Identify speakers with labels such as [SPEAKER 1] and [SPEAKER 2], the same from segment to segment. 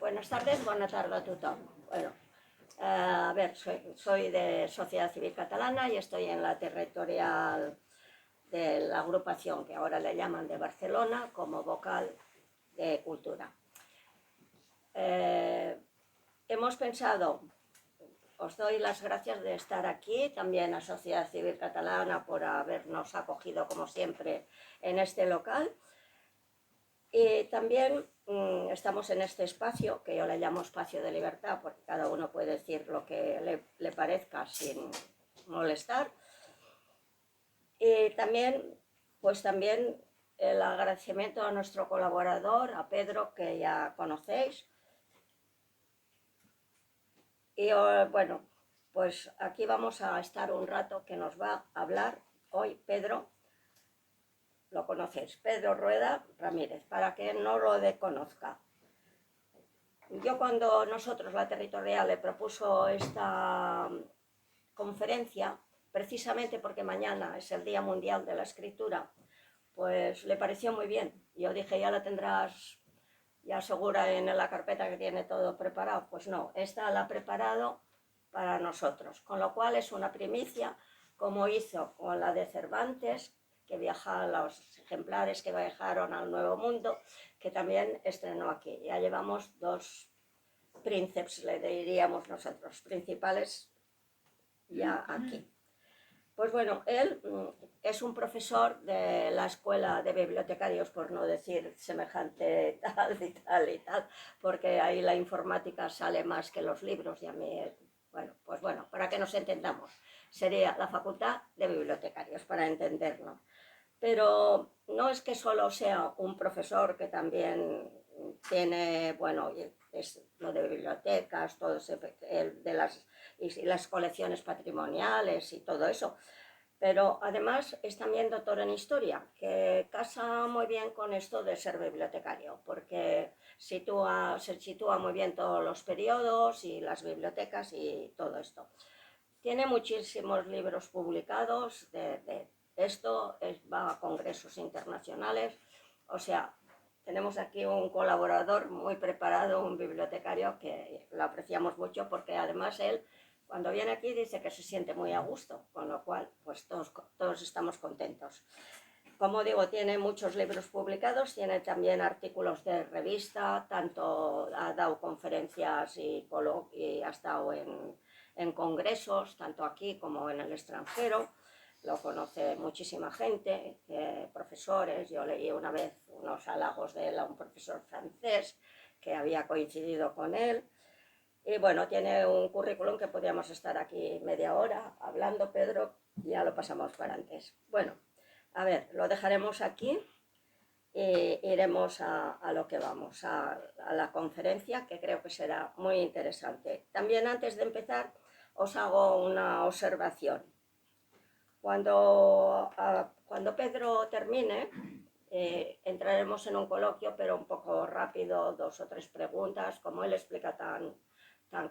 [SPEAKER 1] Buenas tardes, buena tarde a tothom. Bueno, a ver, soy de Sociedad Civil Catalana y estoy en la territorial de la agrupación que ahora le llaman de Barcelona como vocal de cultura. Hemos pensado, os doy las gracias de estar aquí, también a Sociedad Civil Catalana por habernos acogido como siempre en este local. Y también estamos en este espacio, que yo le llamo espacio de libertad, porque cada uno puede decir lo que le parezca sin molestar. Y también, pues también el agradecimiento a nuestro colaborador, a Pedro, que ya conocéis. Y bueno, pues aquí vamos a estar un rato que nos va a hablar hoy Pedro. Lo conocéis, Pedro Rueda Ramírez, para que no lo desconozca. Yo cuando nosotros, la territorial, le propuso esta conferencia, precisamente porque mañana es el Día Mundial de la Escritura, pues le pareció muy bien. Yo dije, ya la tendrás ya segura en la carpeta que tiene todo preparado. Pues no, esta la ha preparado para nosotros, con lo cual es una primicia, como hizo con la de Cervantes, que viaja, los ejemplares que viajaron al Nuevo Mundo, que también estrenó aquí. Ya llevamos dos príncipes, le diríamos nosotros, principales ya aquí. Pues bueno, él es un profesor de la escuela de bibliotecarios, por no decir semejante tal y tal y tal, porque ahí la informática sale más que los libros y a mí, bueno, pues bueno, para que nos entendamos, sería la facultad de bibliotecarios, para entendernos. Pero no es que solo sea un profesor que también tiene, bueno, es lo de bibliotecas, todo ese, de las colecciones patrimoniales y todo eso, pero además es también doctor en historia, que casa muy bien con esto de ser bibliotecario, porque se sitúa muy bien todos los periodos y las bibliotecas y todo esto. Tiene muchísimos libros publicados esto, va a congresos internacionales, o sea, tenemos aquí un colaborador muy preparado, un bibliotecario que lo apreciamos mucho porque además él, cuando viene aquí, dice que se siente muy a gusto, con lo cual, pues todos estamos contentos. Como digo, tiene muchos libros publicados, tiene también artículos de revista, tanto ha dado conferencias y ha estado en congresos, tanto aquí como en el extranjero. Lo conoce muchísima gente, profesores. Yo leí una vez unos halagos de él a un profesor francés que había coincidido con él. Y bueno, tiene un currículum que podríamos estar aquí media hora hablando, Pedro, ya lo pasamos para antes. Bueno, a ver, lo dejaremos aquí e iremos a lo que vamos, a la conferencia, que creo que será muy interesante. También antes de empezar os hago una observación. Cuando Pedro termine, entraremos en un coloquio, pero un poco rápido, 2 o 3 preguntas. Como él explica tan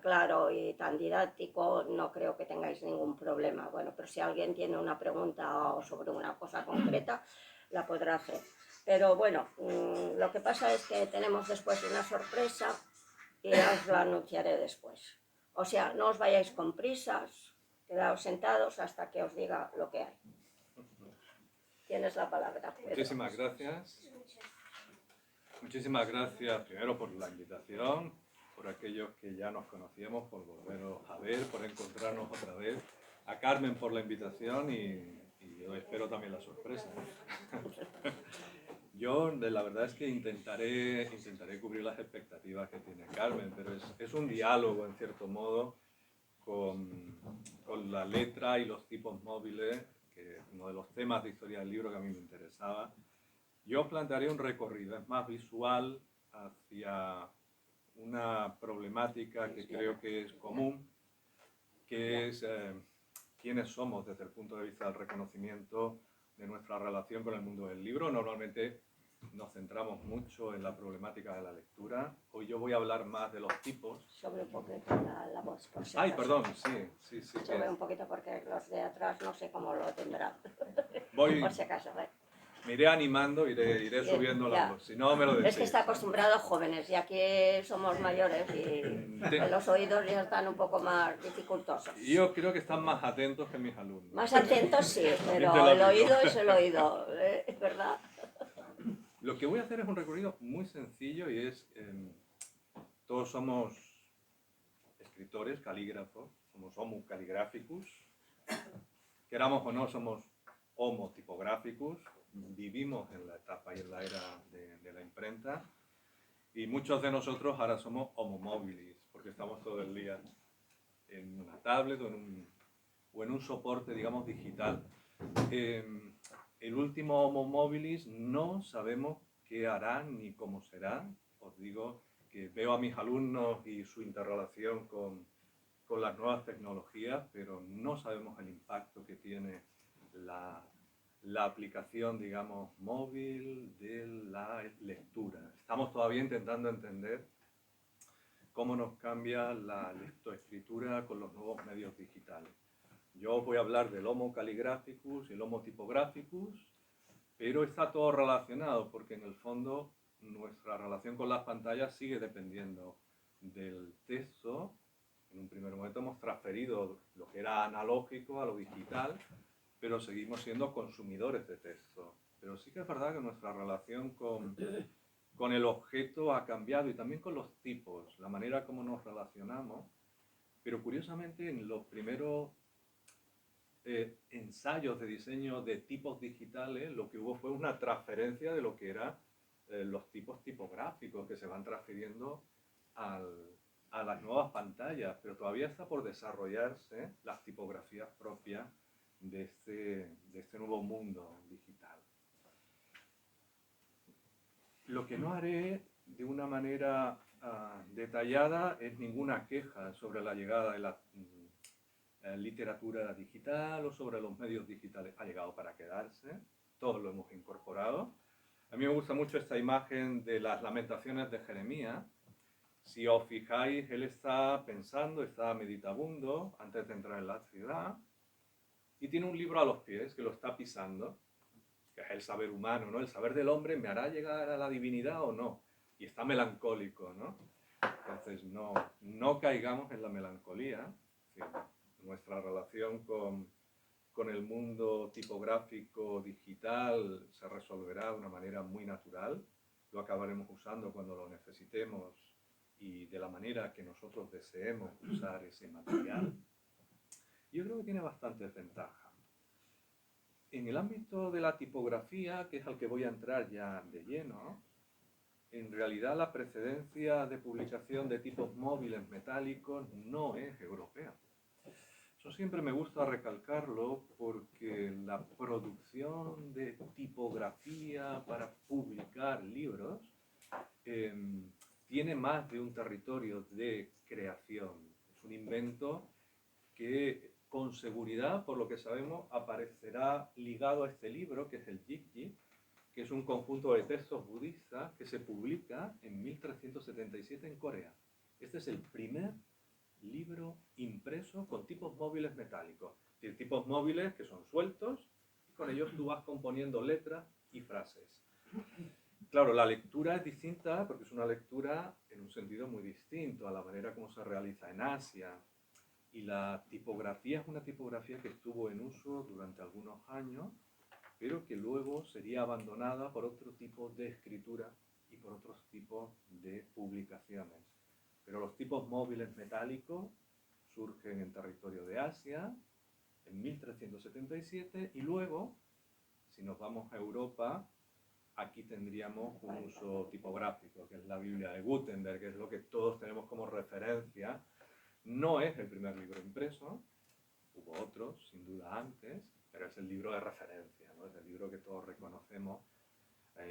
[SPEAKER 1] claro y tan didáctico, no creo que tengáis ningún problema. Bueno, pero si alguien tiene una pregunta o sobre una cosa concreta, la podrá hacer. Pero bueno, lo que pasa es que tenemos después una sorpresa y os la anunciaré después. O sea, no os vayáis con prisas, quedaos sentados hasta que os diga lo que hay. Tienes la palabra, Pedro.
[SPEAKER 2] Muchísimas gracias. Muchísimas gracias primero por la invitación, por aquellos que ya nos conocíamos, por volvernos a ver, por encontrarnos otra vez. A Carmen por la invitación y yo espero también la sorpresa. Yo la verdad es que intentaré cubrir las expectativas que tiene Carmen, pero es un diálogo en cierto modo con la letra y los tipos móviles, que es uno de los temas de historia del libro que a mí me interesaba. Yo os plantearé un recorrido, es más visual, hacia una problemática que creo que es común, que es quiénes somos desde el punto de vista del reconocimiento de nuestra relación con el mundo del libro. Normalmente nos centramos mucho en la problemática de la lectura. Hoy yo voy a hablar más de los tipos.
[SPEAKER 1] Sobre un poquito la voz, por si
[SPEAKER 2] Ay,
[SPEAKER 1] acaso.
[SPEAKER 2] perdón, sí.
[SPEAKER 1] Sobre un poquito porque los de atrás no sé cómo lo tendrán.
[SPEAKER 2] Voy,
[SPEAKER 1] por si acaso, ¿eh?
[SPEAKER 2] Me iré animando, iré
[SPEAKER 1] Bien,
[SPEAKER 2] subiendo la
[SPEAKER 1] ya.
[SPEAKER 2] voz. Si no, me lo decís.
[SPEAKER 1] Es que está acostumbrado a jóvenes y aquí somos mayores y los oídos ya están un poco más dificultosos.
[SPEAKER 2] Yo creo que están más atentos que mis alumnos.
[SPEAKER 1] Más atentos sí,
[SPEAKER 2] También te
[SPEAKER 1] pero
[SPEAKER 2] lo
[SPEAKER 1] el
[SPEAKER 2] digo.
[SPEAKER 1] oído es el oído, es verdad.
[SPEAKER 2] Lo que voy a hacer es un recorrido muy sencillo y es, todos somos escritores, calígrafos, somos homo caligraphicus, queramos o no somos homo typographicus, vivimos en la etapa y en la era de la imprenta y muchos de nosotros ahora somos homo mobilis, porque estamos todo el día en una tablet o en un soporte, digamos, digital. El último homo mobilis no sabemos qué hará ni cómo será. Os digo que veo a mis alumnos y su interrelación con las nuevas tecnologías, pero no sabemos el impacto que tiene la aplicación, digamos, móvil de la lectura. Estamos todavía intentando entender cómo nos cambia la lectoescritura con los nuevos medios digitales. Yo voy a hablar del Homo caligraphicus y el Homo typographicus, pero está todo relacionado porque en el fondo nuestra relación con las pantallas sigue dependiendo del texto. En un primer momento hemos transferido lo que era analógico a lo digital, pero seguimos siendo consumidores de texto. Pero sí que es verdad que nuestra relación con el objeto ha cambiado y también con los tipos, la manera como nos relacionamos. Pero curiosamente en los primeros ensayos de diseño de tipos digitales, lo que hubo fue una transferencia de lo que eran los tipos tipográficos que se van transfiriendo a las nuevas pantallas, pero todavía está por desarrollarse las tipografías propias de este nuevo mundo digital. Lo que no haré de una manera detallada es ninguna queja sobre la llegada de la literatura digital o sobre los medios digitales. Ha llegado para quedarse, todos lo hemos incorporado. A mí me gusta mucho esta imagen de las lamentaciones de Jeremías. Si os fijáis, él está pensando, está meditabundo antes de entrar en la ciudad y tiene un libro a los pies que lo está pisando, que es el saber humano, ¿no? El saber del hombre me hará llegar a la divinidad o no. Y está melancólico, ¿no? Entonces no caigamos en la melancolía. ¿Sí? Nuestra relación con el mundo tipográfico digital se resolverá de una manera muy natural. Lo acabaremos usando cuando lo necesitemos y de la manera que nosotros deseemos usar ese material. Yo creo que tiene bastantes ventajas. En el ámbito de la tipografía, que es al que voy a entrar ya de lleno, en realidad la precedencia de publicación de tipos móviles metálicos no es europea. Eso siempre me gusta recalcarlo porque la producción de tipografía para publicar libros tiene más de un territorio de creación. Es un invento que con seguridad, por lo que sabemos, aparecerá ligado a este libro, que es el Jikji, que es un conjunto de textos budistas que se publica en 1377 en Corea. Este es el primer libro impreso con tipos móviles metálicos. Es decir, tipos móviles que son sueltos y con ellos tú vas componiendo letras y frases. Claro, la lectura es distinta porque es una lectura en un sentido muy distinto a la manera como se realiza en Asia. Y la tipografía es una tipografía que estuvo en uso durante algunos años, pero que luego sería abandonada por otro tipo de escritura y por otros tipos de publicaciones. Pero los tipos móviles metálicos surgen en territorio de Asia en 1377 y luego, si nos vamos a Europa, aquí tendríamos un uso tipográfico, que es la Biblia de Gutenberg, que es lo que todos tenemos como referencia. No es el primer libro impreso, hubo otros, sin duda antes, pero es el libro de referencia, ¿no? Es el libro que todos reconocemos,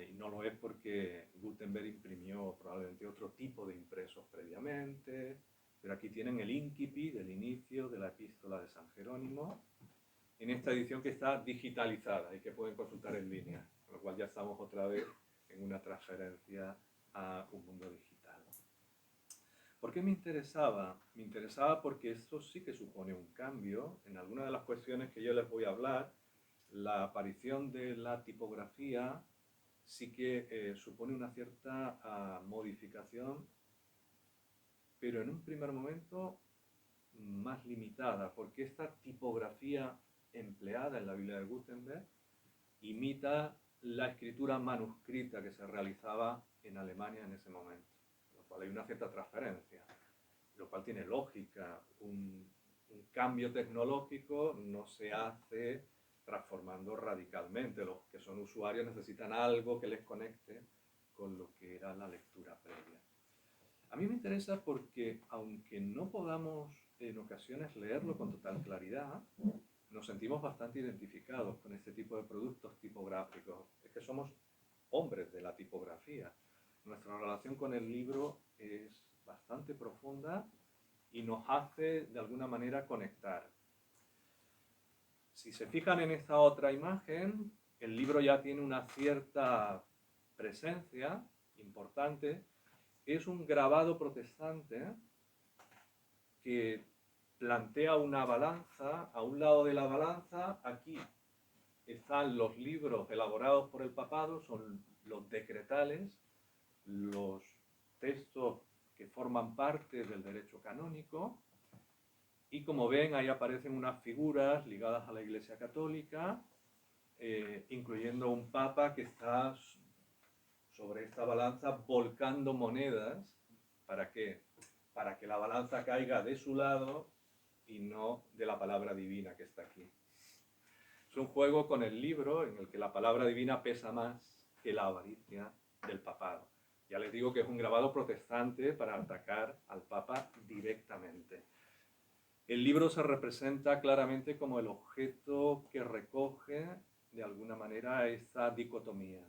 [SPEAKER 2] y no lo es porque Gutenberg imprimió probablemente otro tipo de impresos previamente, pero aquí tienen el incipit del inicio de la epístola de San Jerónimo, en esta edición que está digitalizada y que pueden consultar en línea, con lo cual ya estamos otra vez en una transferencia a un mundo digital. ¿Por qué me interesaba? Me interesaba porque esto sí que supone un cambio. En algunas de las cuestiones que yo les voy a hablar, la aparición de la tipografía sí que supone una cierta modificación, pero en un primer momento más limitada, porque esta tipografía empleada en la Biblia de Gutenberg imita la escritura manuscrita que se realizaba en Alemania en ese momento, lo cual hay una cierta transferencia, lo cual tiene lógica. Un cambio tecnológico no se hace transformando radicalmente. Los que son usuarios necesitan algo que les conecte con lo que era la lectura previa. A mí me interesa porque, aunque no podamos en ocasiones leerlo con total claridad, nos sentimos bastante identificados con este tipo de productos tipográficos. Es que somos hombres de la tipografía. Nuestra relación con el libro es bastante profunda y nos hace de alguna manera conectar. Si se fijan en esta otra imagen, el libro ya tiene una cierta presencia importante. Es un grabado protestante que plantea una balanza. A un lado de la balanza, aquí están los libros elaborados por el papado, son los decretales, los textos que forman parte del derecho canónico, y como ven ahí aparecen unas figuras ligadas a la Iglesia Católica, incluyendo un papa que está sobre esta balanza volcando monedas. ¿Para qué? Para que la balanza caiga de su lado y no de la palabra divina que está aquí. Es un juego con el libro en el que la palabra divina pesa más que la avaricia del papado. Ya les digo que es un grabado protestante para atacar al papa directamente. El libro se representa claramente como el objeto que recoge de alguna manera esta dicotomía.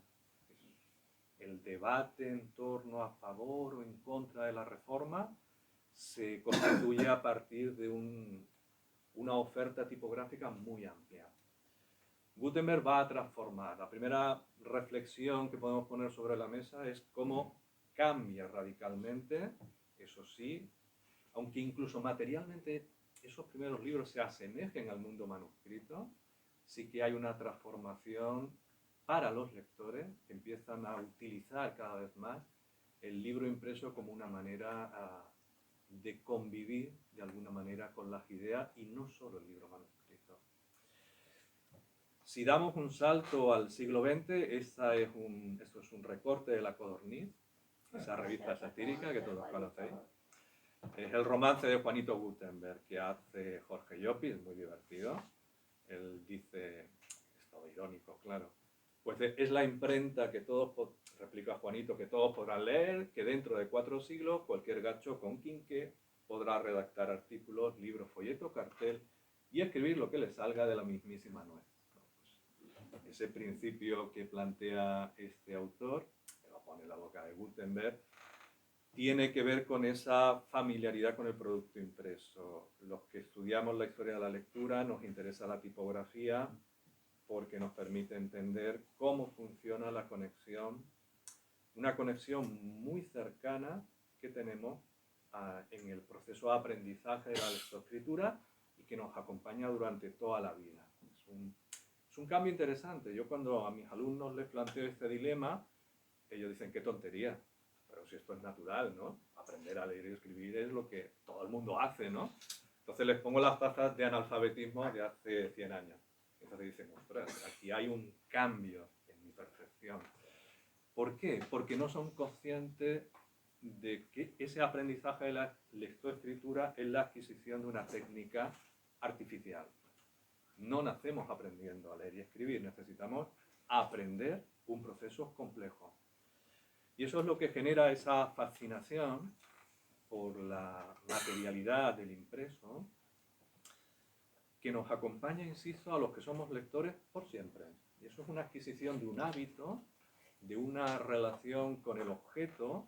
[SPEAKER 2] El debate en torno a favor o en contra de la reforma se constituye a partir de una oferta tipográfica muy amplia. Gutenberg va a transformar. La primera reflexión que podemos poner sobre la mesa es cómo cambia radicalmente, eso sí, aunque incluso materialmente esos primeros libros se asemejen al mundo manuscrito, sí que hay una transformación para los lectores que empiezan a utilizar cada vez más el libro impreso como una manera de convivir de alguna manera con las ideas y no solo el libro manuscrito. Si damos un salto al siglo XX, esto es un recorte de La Codorniz, esa revista satírica que todos conocéis. Es el romance de Juanito Gutenberg que hace Jorge Llopis, es muy divertido. Él dice, es todo irónico, claro, pues es la imprenta que todos, replica Juanito, que todos podrán leer, que dentro de 4 siglos cualquier gacho con quinqué podrá redactar artículos, libros, folleto, cartel y escribir lo que le salga de la mismísima nuez. Ese principio que plantea este autor, que lo pone en la boca de Gutenberg, tiene que ver con esa familiaridad con el producto impreso. Los que estudiamos la historia de la lectura nos interesa la tipografía porque nos permite entender cómo funciona la conexión, una conexión muy cercana que tenemos en el proceso de aprendizaje de la lectoescritura y que nos acompaña durante toda la vida. Es un cambio interesante. Yo cuando a mis alumnos les planteo este dilema, ellos dicen, qué tontería, pero si esto es natural, ¿no? Aprender a leer y escribir es lo que todo el mundo hace, ¿no? Entonces les pongo las tazas de analfabetismo de hace 100 años. Entonces dicen, ostras, aquí hay un cambio en mi percepción. ¿Por qué? Porque no son conscientes de que ese aprendizaje de la lectoescritura es la adquisición de una técnica artificial. No nacemos aprendiendo a leer y escribir, necesitamos aprender un proceso complejo. Y eso es lo que genera esa fascinación por la materialidad del impreso, que nos acompaña, insisto, a los que somos lectores por siempre. Y eso es una adquisición de un hábito, de una relación con el objeto,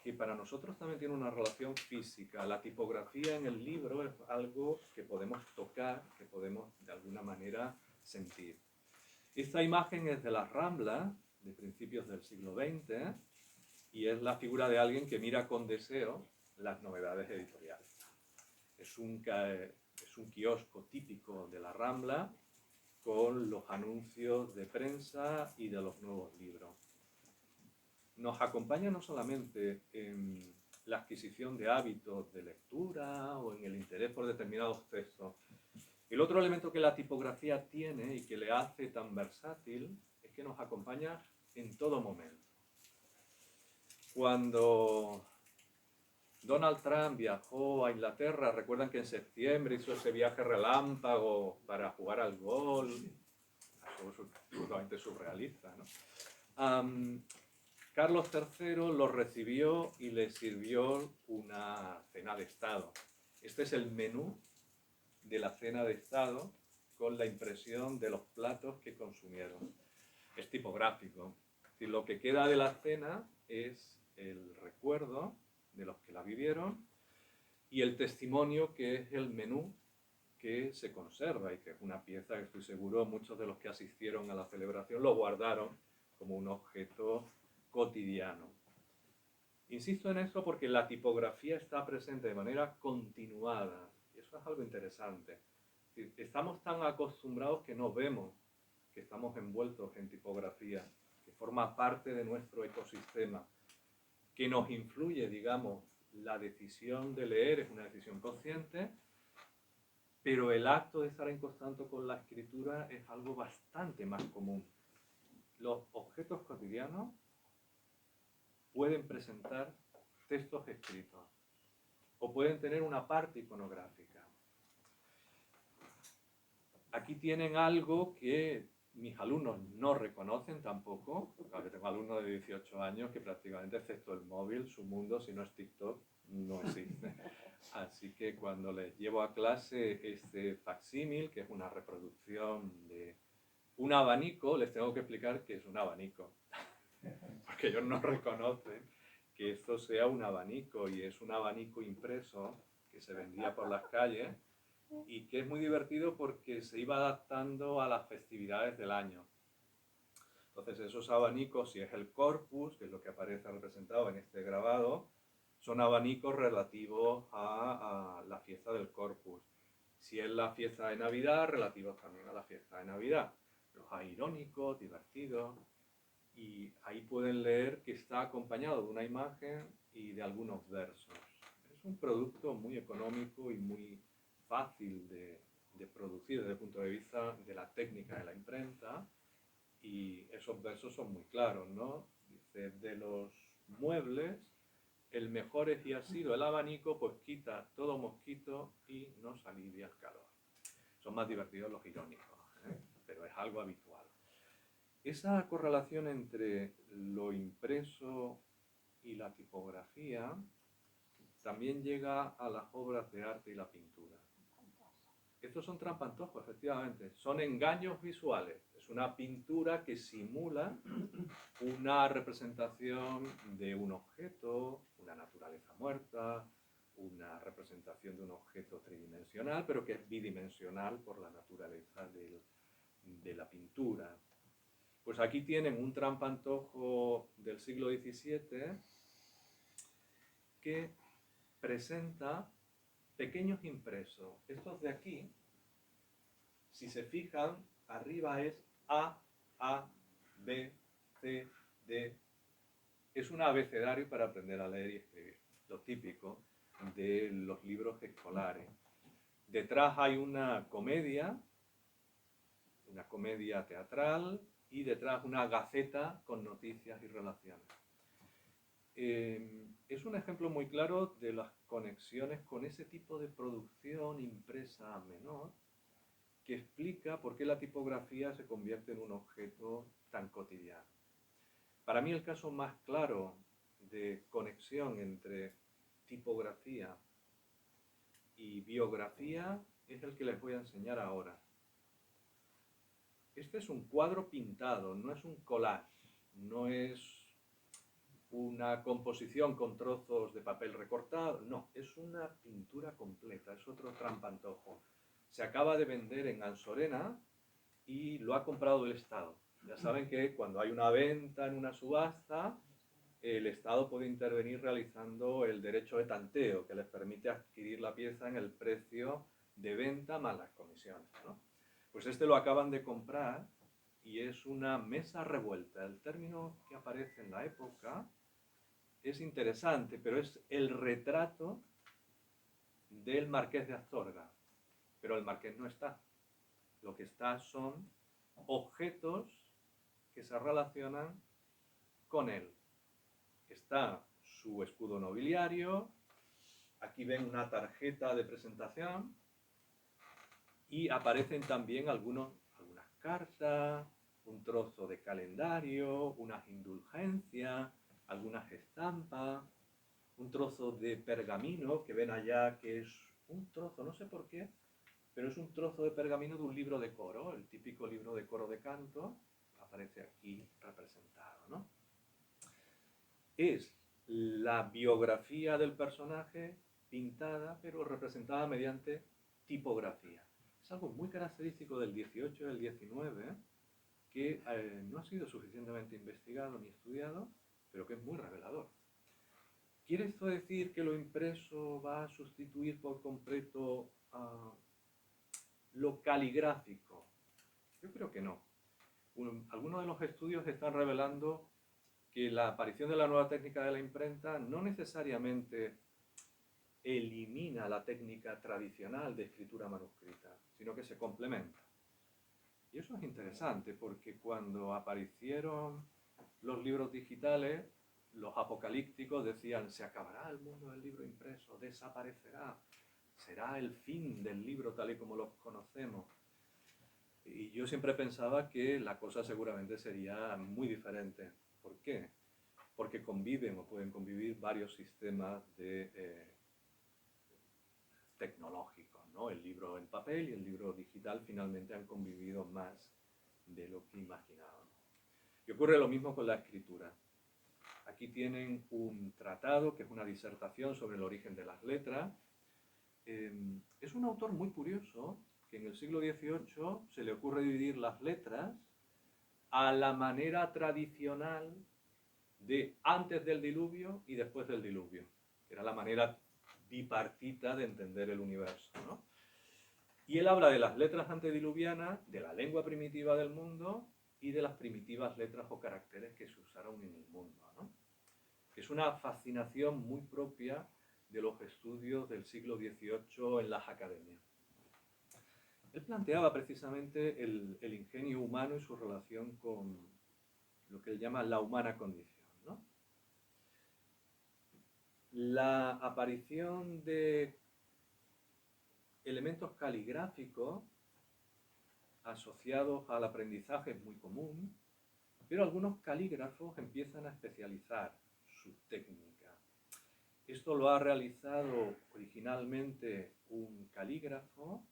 [SPEAKER 2] que para nosotros también tiene una relación física. La tipografía en el libro es algo que podemos tocar, que podemos de alguna manera sentir. Esta imagen es de la Rambla, de principios del siglo XX, y es la figura de alguien que mira con deseo las novedades editoriales. Es un kiosco típico de la Rambla, con los anuncios de prensa y de los nuevos libros. Nos acompaña no solamente en la adquisición de hábitos de lectura o en el interés por determinados textos. El otro elemento que la tipografía tiene y que le hace tan versátil es que nos acompaña en todo momento. Cuando Donald Trump viajó a Inglaterra, recuerdan que en septiembre hizo ese viaje relámpago para jugar al golf, absolutamente surrealista, ¿no? Carlos III lo recibió y le sirvió una cena de Estado. Este es el menú de la cena de Estado con la impresión de los platos que consumieron. Es tipográfico. Y lo que queda de la cena es el recuerdo de los que la vivieron y el testimonio, que es el menú que se conserva y que es una pieza que estoy seguro muchos de los que asistieron a la celebración lo guardaron como un objeto cotidiano. Insisto en esto porque la tipografía está presente de manera continuada. Y eso es algo interesante. Estamos tan acostumbrados que no vemos que estamos envueltos en tipografía, que forma parte de nuestro ecosistema, que nos influye, digamos, la decisión de leer es una decisión consciente, pero el acto de estar en contacto con la escritura es algo bastante más común. Los objetos cotidianos pueden presentar textos escritos o pueden tener una parte iconográfica. Aquí tienen algo que mis alumnos no reconocen tampoco. Claro que tengo alumnos de 18 años que prácticamente, excepto el móvil, su mundo, si no es TikTok, no existe. Así que cuando les llevo a clase este facsímil, que es una reproducción de un abanico, les tengo que explicar qué es un abanico. Porque ellos no reconocen que esto sea un abanico, y es un abanico impreso que se vendía por las calles y que es muy divertido porque se iba adaptando a las festividades del año. Entonces esos abanicos, si es el corpus, que es lo que aparece representado en este grabado, son abanicos relativos a la fiesta del corpus. Si es la fiesta de Navidad, relativos también a la fiesta de Navidad. Los hay irónicos, divertidos, y ahí pueden leer que está acompañado de una imagen y de algunos versos. Es un producto muy económico y muy fácil de producir desde el punto de vista de la técnica de la imprenta, y esos versos son muy claros, ¿no? Dice: de los muebles, el mejor es y ha sido el abanico, pues quita todo mosquito y nos alivia el calor. Son más divertidos los irónicos, ¿eh? Pero es algo habitual. Esa correlación entre lo impreso y la tipografía también llega a las obras de arte y la pintura. Estos son trampantojos, efectivamente, son engaños visuales. Es una pintura que simula una representación de un objeto, una naturaleza muerta, una representación de un objeto tridimensional, pero que es bidimensional por la naturaleza de la pintura. Pues aquí tienen un trampantojo del siglo XVII que presenta pequeños impresos. Estos de aquí, si se fijan, arriba es A, B, C, D. Es un abecedario para aprender a leer y escribir, lo típico de los libros escolares. Detrás hay una comedia teatral, y detrás una gaceta con noticias y relaciones. Es un ejemplo muy claro de las conexiones con ese tipo de producción impresa menor, que explica por qué la tipografía se convierte en un objeto tan cotidiano. Para mí el caso más claro de conexión entre tipografía y biografía es el que les voy a enseñar ahora. Este es un cuadro pintado, no es un collage, no es una composición con trozos de papel recortado, no, es una pintura completa, es otro trampantojo. Se acaba de vender en Ansorena y lo ha comprado el Estado. Ya saben que cuando hay una venta en una subasta, el Estado puede intervenir realizando el derecho de tanteo, que les permite adquirir la pieza en el precio de venta más las comisiones, ¿no? Pues este lo acaban de comprar y es una mesa revuelta. El término que aparece en la época es interesante, pero es el retrato del marqués de Astorga. Pero el marqués no está. Lo que está son objetos que se relacionan con él. Está su escudo nobiliario, aquí ven una tarjeta de presentación y aparecen también algunas cartas, un trozo de calendario, unas indulgencias, algunas estampas, un trozo de pergamino que ven allá que es un trozo, no sé por qué, pero es un trozo de pergamino de un libro de coro, el típico libro de coro de canto, aparece aquí representado, ¿no? Es la biografía del personaje pintada, pero representada mediante tipografía. Es algo muy característico del 18 y del 19, que no ha sido suficientemente investigado ni estudiado, pero que es muy revelador. ¿Quiere esto decir que lo impreso va a sustituir por completo lo caligráfico? Yo creo que no. Algunos de los estudios están revelando que la aparición de la nueva técnica de la imprenta no necesariamente elimina la técnica tradicional de escritura manuscrita, sino que se complementa. Y eso es interesante porque cuando aparecieron los libros digitales, los apocalípticos decían, se acabará el mundo del libro impreso, desaparecerá, será el fin del libro tal y como lo conocemos. Y yo siempre pensaba que la cosa seguramente sería muy diferente. ¿Por qué? Porque conviven o pueden convivir varios sistemas tecnológicos, ¿no? El libro en papel y el libro digital finalmente han convivido más de lo que imaginábamos. Y ocurre lo mismo con la escritura. Aquí tienen un tratado que es una disertación sobre el origen de las letras. Es un autor muy curioso que en el siglo XVIII se le ocurre dividir las letras a la manera tradicional de antes del diluvio y después del diluvio, que era la manera bipartita de entender el universo, ¿no? Y él habla de las letras antediluvianas, de la lengua primitiva del mundo y de las primitivas letras o caracteres que se usaron en el mundo, ¿no? Es una fascinación muy propia de los estudios del siglo XVIII en las academias. Él planteaba precisamente el ingenio humano y su relación con lo que él llama la humana condición, ¿no? La aparición de elementos caligráficos asociados al aprendizaje es muy común, pero algunos calígrafos empiezan a especializar su técnica. Esto lo ha realizado originalmente un calígrafo,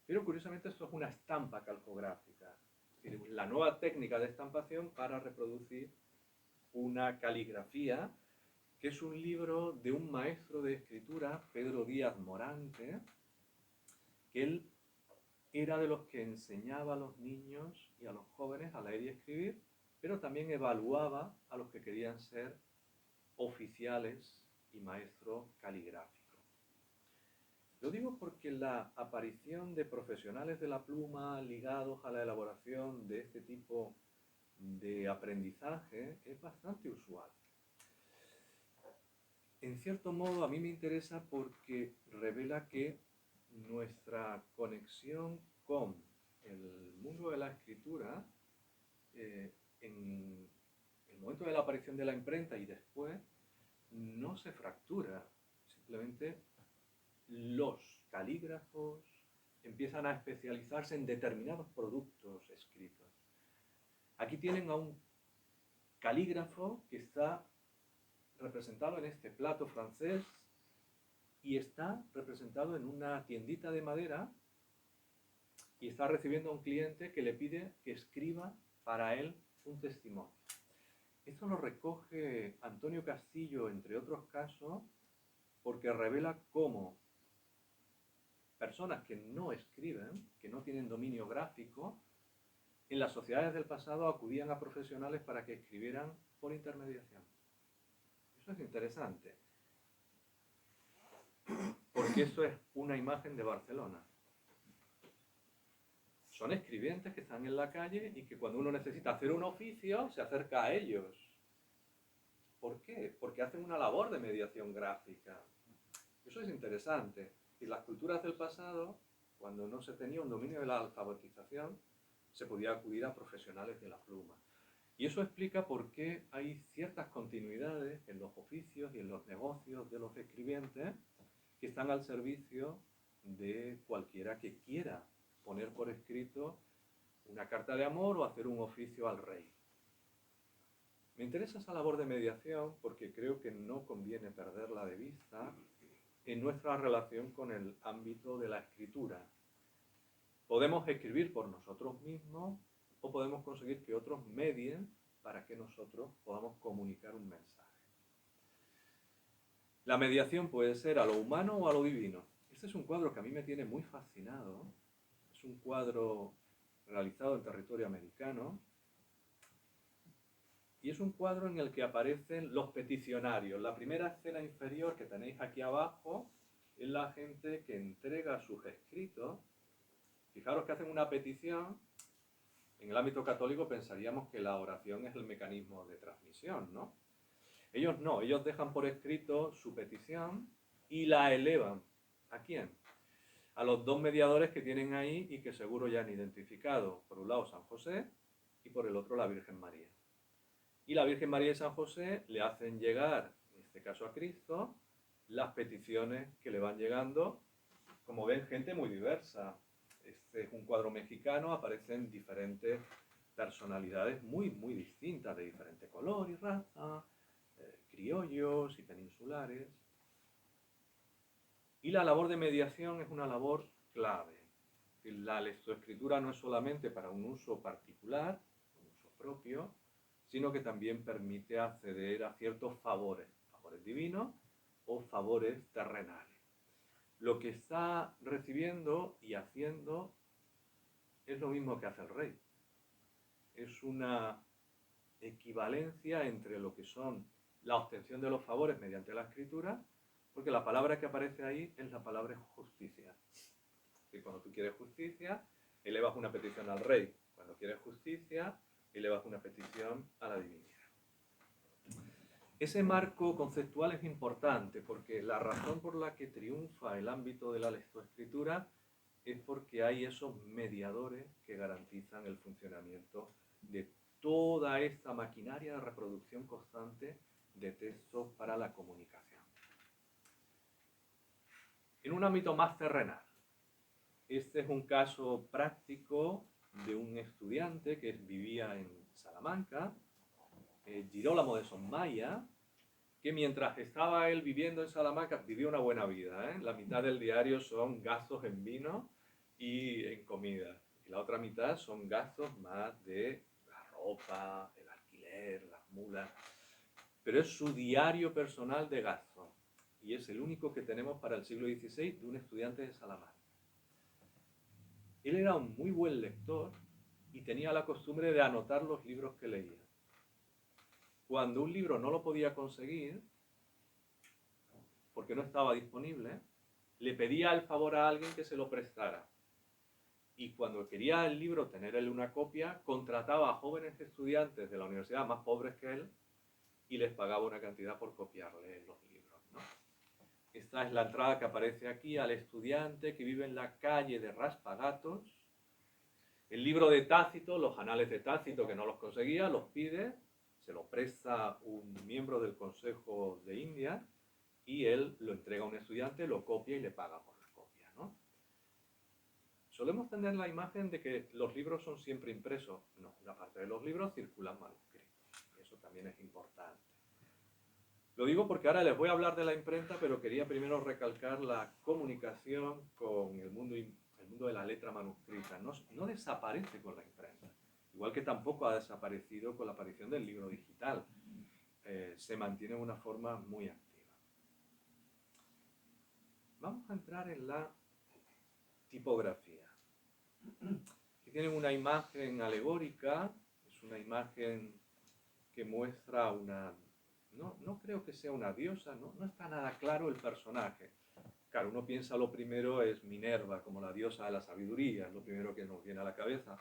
[SPEAKER 2] pero curiosamente esto es una estampa calcográfica, es decir, la nueva técnica de estampación para reproducir una caligrafía, que es un libro de un maestro de escritura, Pedro Díaz Morante, que él era de los que enseñaba a los niños y a los jóvenes a leer y escribir, pero también evaluaba a los que querían ser oficiales y maestros caligráficos. Lo digo porque la aparición de profesionales de la pluma ligados a la elaboración de este tipo de aprendizaje es bastante usual. En cierto modo a mí me interesa porque revela que nuestra conexión con el mundo de la escritura en el momento de la aparición de la imprenta y después no se fractura, simplemente los calígrafos empiezan a especializarse en determinados productos escritos. Aquí tienen a un calígrafo que está representado en este plato francés y está representado en una tiendita de madera y está recibiendo a un cliente que le pide que escriba para él un testimonio. Esto lo recoge Antonio Castillo, entre otros casos, porque revela cómo personas que no escriben, que no tienen dominio gráfico, en las sociedades del pasado acudían a profesionales para que escribieran por intermediación. Eso es interesante, porque esto es una imagen de Barcelona. son escribientes que están en la calle y que cuando uno necesita hacer un oficio se acerca a ellos. ¿Por qué? Porque hacen una labor de mediación gráfica. Eso es interesante. Y las culturas del pasado, cuando no se tenía un dominio de la alfabetización, se podía acudir a profesionales de la pluma. Y eso explica por qué hay ciertas continuidades en los oficios y en los negocios de los escribientes que están al servicio de cualquiera que quiera poner por escrito una carta de amor o hacer un oficio al rey. Me interesa esa labor de mediación porque creo que no conviene perderla de vista en nuestra relación con el ámbito de la escritura. Podemos escribir por nosotros mismos o podemos conseguir que otros medien para que nosotros podamos comunicar un mensaje. La mediación puede ser a lo humano o a lo divino. Este es un cuadro que a mí me tiene muy fascinado. Es un cuadro realizado en territorio americano. Y es un cuadro en el que aparecen los peticionarios. La primera escena inferior que tenéis aquí abajo es la gente que entrega sus escritos. Fijaros que hacen una petición. En el ámbito católico pensaríamos que la oración es el mecanismo de transmisión, ¿no? Ellos no, ellos dejan por escrito su petición y la elevan. ¿A quién? A los dos mediadores que tienen ahí y que seguro ya han identificado. Por un lado San José y por el otro la Virgen María. Y la Virgen María y San José le hacen llegar, en este caso a Cristo, las peticiones que le van llegando. Como ven, gente muy diversa. Este es un cuadro mexicano, aparecen diferentes personalidades muy, muy distintas, de diferente color y raza, criollos y peninsulares. Y la labor de mediación es una labor clave. La lectoescritura no es solamente para un uso particular, un uso propio, sino que también permite acceder a ciertos favores, favores divinos o favores terrenales. Lo que está recibiendo y haciendo es lo mismo que hace el rey. Es una equivalencia entre lo que son la obtención de los favores mediante la escritura, porque la palabra que aparece ahí es la palabra justicia. Y cuando tú quieres justicia, elevas una petición al rey. Cuando quieres justicia, elevas una petición a la divinidad. Ese marco conceptual es importante porque la razón por la que triunfa el ámbito de la lectoescritura es porque hay esos mediadores que garantizan el funcionamiento de toda esta maquinaria de reproducción constante de textos para la comunicación. En un ámbito más terrenal, este es un caso práctico de un estudiante que vivía en Salamanca, Girolamo de Sommaya, que mientras estaba él viviendo en Salamanca vivió una buena vida, ¿eh? La mitad del diario son gastos en vino y en comida, y la otra mitad son gastos más de la ropa, el alquiler, las mulas, pero es su diario personal de gastos, y es el único que tenemos para el siglo XVI de un estudiante de Salamanca. Él era un muy buen lector y tenía la costumbre de anotar los libros que leía. Cuando un libro no lo podía conseguir, porque no estaba disponible, le pedía el favor a alguien que se lo prestara. Y cuando quería el libro tener él una copia, contrataba a jóvenes estudiantes de la universidad más pobres que él y les pagaba una cantidad por copiarle los libros, ¿no? Esta es la entrada que aparece aquí al estudiante que vive en la calle de Raspagatos. El libro de Tácito, los anales de Tácito, que no los conseguía, los pide, se lo presta un miembro del Consejo de India y él lo entrega a un estudiante, lo copia y le paga por la copia, ¿no? Solemos tener la imagen de que los libros son siempre impresos. No, una parte de los libros circulan manuscritos. Eso también es importante. Lo digo porque ahora les voy a hablar de la imprenta, pero quería primero recalcar la comunicación con el mundo de la letra manuscrita. No desaparece con la imprenta, igual que tampoco ha desaparecido con la aparición del libro digital. Se mantiene de una forma muy activa. Vamos a entrar en la tipografía. Aquí tienen una imagen alegórica, es una imagen que muestra una... No creo que sea una diosa, no está nada claro el personaje, Claro, uno piensa lo primero es Minerva, como la diosa de la sabiduría, es lo primero que nos viene a la cabeza.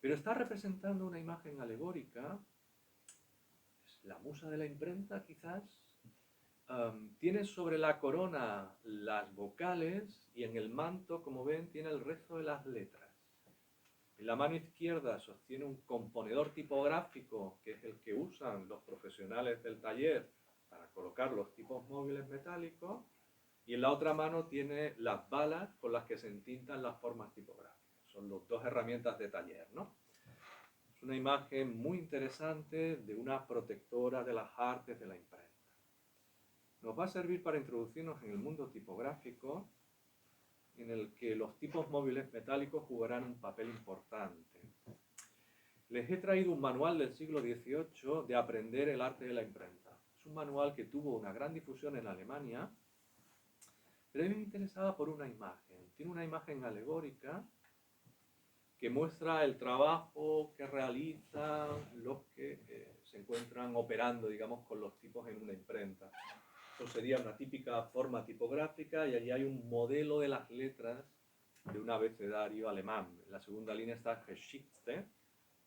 [SPEAKER 2] Pero está representando una imagen alegórica, es la musa de la imprenta quizás. Tiene sobre la corona las vocales y en el manto, como ven, tiene el resto de las letras. En la mano izquierda sostiene un componedor tipográfico, que es el que usan los profesionales del taller para colocar los tipos móviles metálicos, y en la otra mano tiene las balas con las que se entintan las formas tipográficas. Son las dos herramientas de taller, ¿no? Es una imagen muy interesante de una protectora de las artes de la imprenta. Nos va a servir para introducirnos en el mundo tipográfico, en el que los tipos móviles metálicos jugarán un papel importante. Les he traído un manual del siglo XVIII de aprender el arte de la imprenta. Es un manual que tuvo una gran difusión en Alemania, pero a mí me interesaba por una imagen. Tiene una imagen alegórica que muestra el trabajo que realizan los que se encuentran operando, digamos, con los tipos en una imprenta. Esto sería una típica forma tipográfica y allí hay un modelo de las letras de un abecedario alemán. En la segunda línea está Geschichte,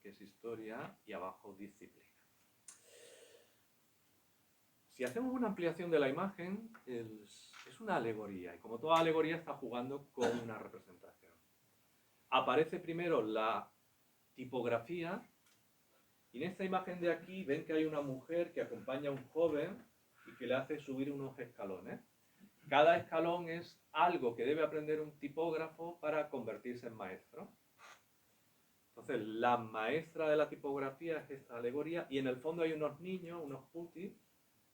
[SPEAKER 2] que es historia, y abajo Disciplina. Si hacemos una ampliación de la imagen, es una alegoría, y como toda alegoría está jugando con una representación. Aparece primero la tipografía, y en esta imagen de aquí ven que hay una mujer que acompaña a un joven y que le hace subir unos escalones. Cada escalón es algo que debe aprender un tipógrafo para convertirse en maestro. Entonces, la maestra de la tipografía es esta alegoría, y en el fondo hay unos niños, unos putis,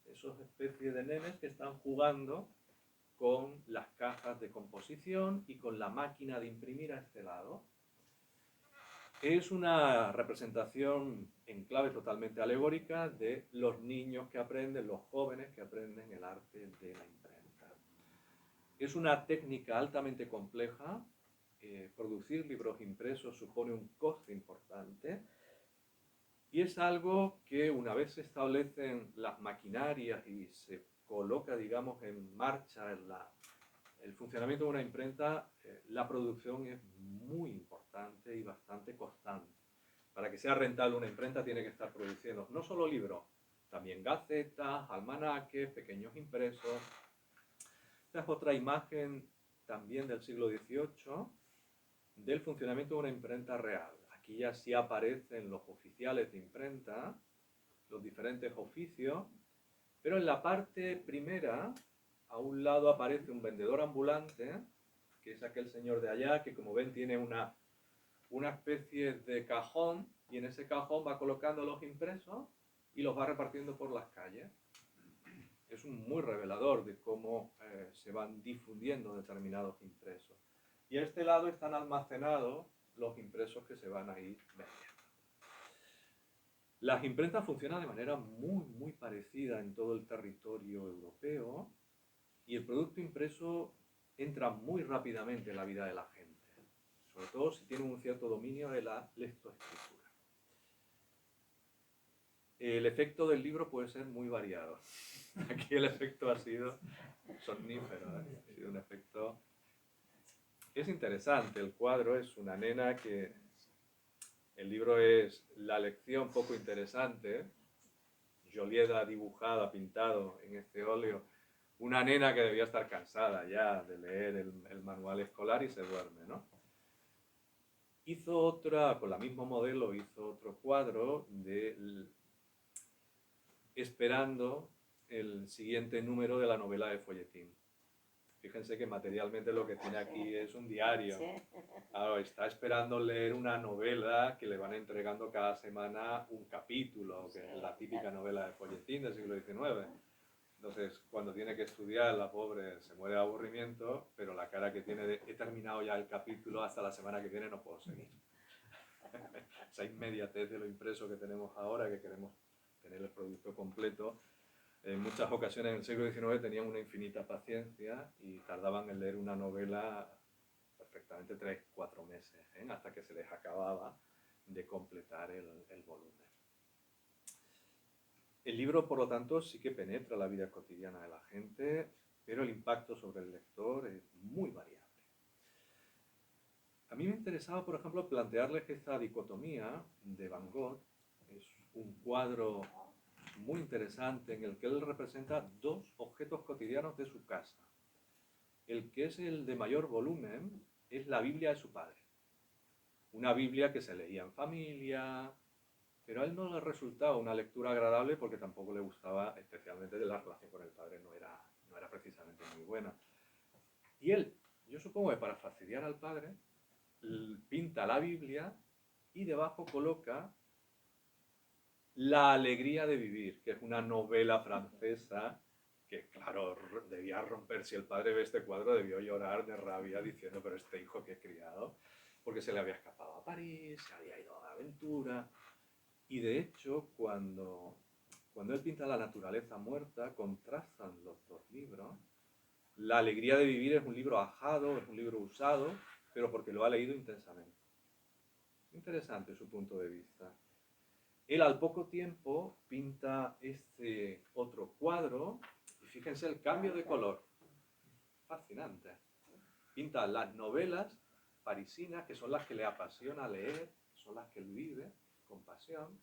[SPEAKER 2] esos especies de nenes que están jugando con las cajas de composición y con la máquina de imprimir a este lado. Es una representación en clave totalmente alegórica de los niños que aprenden, los jóvenes que aprenden el arte de la imprenta. Es una técnica altamente compleja. Producir libros impresos supone un coste importante. Y es algo que una vez se establecen las maquinarias y se coloca, digamos, en marcha el funcionamiento de una imprenta, la producción es muy importante y bastante constante. Para que sea rentable una imprenta tiene que estar produciendo no solo libros, también gacetas, almanaques, pequeños impresos. Esta es otra imagen también del siglo XVIII del funcionamiento de una imprenta real. Aquí ya sí aparecen los oficiales de imprenta, los diferentes oficios, pero en la parte primera, a un lado aparece un vendedor ambulante, que es aquel señor de allá, que como ven tiene una especie de cajón, y en ese cajón va colocando los impresos y los va repartiendo por las calles. Es muy revelador de cómo se van difundiendo determinados impresos. Y a este lado están almacenados los impresos que se van a ir vendiendo. Las imprentas funcionan de manera muy parecida en todo el territorio europeo, y el producto impreso entra muy rápidamente en la vida de la gente, sobre todo si tienen un cierto dominio de la lectoescritura. El efecto del libro puede ser muy variado. Aquí el efecto ha sido somnífero, ¿eh? Ha sido un efecto... Es interesante, el cuadro es una nena que... El libro es la lección poco interesante, Jolieda dibujada, pintado en este óleo, una nena que debía estar cansada ya de leer el manual escolar y se duerme, ¿no? Hizo otra, con la mismo modelo, hizo otro cuadro esperando el siguiente número de la novela de folletín. Fíjense que materialmente lo que tiene aquí es un diario. Claro, está esperando leer una novela que le van entregando cada semana un capítulo, que es la típica novela de folletín del siglo XIX. Entonces, cuando tiene que estudiar, la pobre se muere de aburrimiento, pero la cara que tiene de he terminado ya el capítulo, hasta la semana que viene no puedo seguir. Esa inmediatez de lo impreso que tenemos ahora, que queremos tener el producto completo. En muchas ocasiones en el siglo XIX tenían una infinita paciencia y tardaban en leer una novela perfectamente 3-4 meses, hasta que se les acababa de completar el volumen. El libro, por lo tanto, sí que penetra la vida cotidiana de la gente. pero el impacto sobre el lector es muy variable. A mí me interesaba, por ejemplo, plantearles esta dicotomía de Van Gogh. Es un cuadro muy interesante en el que él representa dos objetos cotidianos de su casa. El que es el de mayor volumen es la Biblia de su padre. Una Biblia que se leía en familia, pero a él no le resultaba una lectura agradable porque tampoco le gustaba, especialmente de la relación con el padre, no era precisamente muy buena. Y él, yo supongo que para fastidiar al padre, pinta la Biblia y debajo coloca La alegría de vivir, que es una novela francesa que, claro, debía romper. Si el padre ve este cuadro, debió llorar de rabia diciendo, pero este hijo que he criado, porque se le había escapado a París, se había ido a la aventura. Y de hecho, cuando él pinta la naturaleza muerta, contrastan los dos libros. La alegría de vivir es un libro ajado, es un libro usado, pero porque lo ha leído intensamente. Interesante su punto de vista. Él al poco tiempo pinta este otro cuadro y fíjense el cambio de color. Fascinante. Pinta las novelas parisinas, que son las que le apasiona leer, son las que él vive con pasión,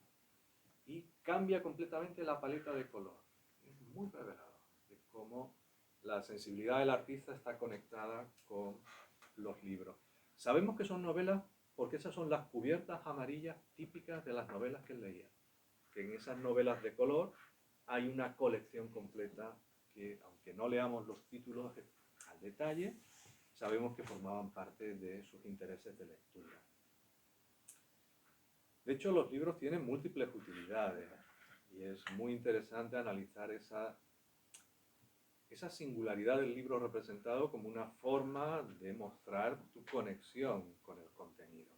[SPEAKER 2] y cambia completamente la paleta de color. Es muy revelador de cómo la sensibilidad del artista está conectada con los libros. Sabemos que son novelas porque esas son las cubiertas amarillas típicas de las novelas que él leía. Que en esas novelas de color hay una colección completa que, aunque no leamos los títulos al detalle, sabemos que formaban parte de sus intereses de lectura. De hecho, los libros tienen múltiples utilidades y es muy interesante analizar esa singularidad del libro representado como una forma de mostrar tu conexión con el contenido.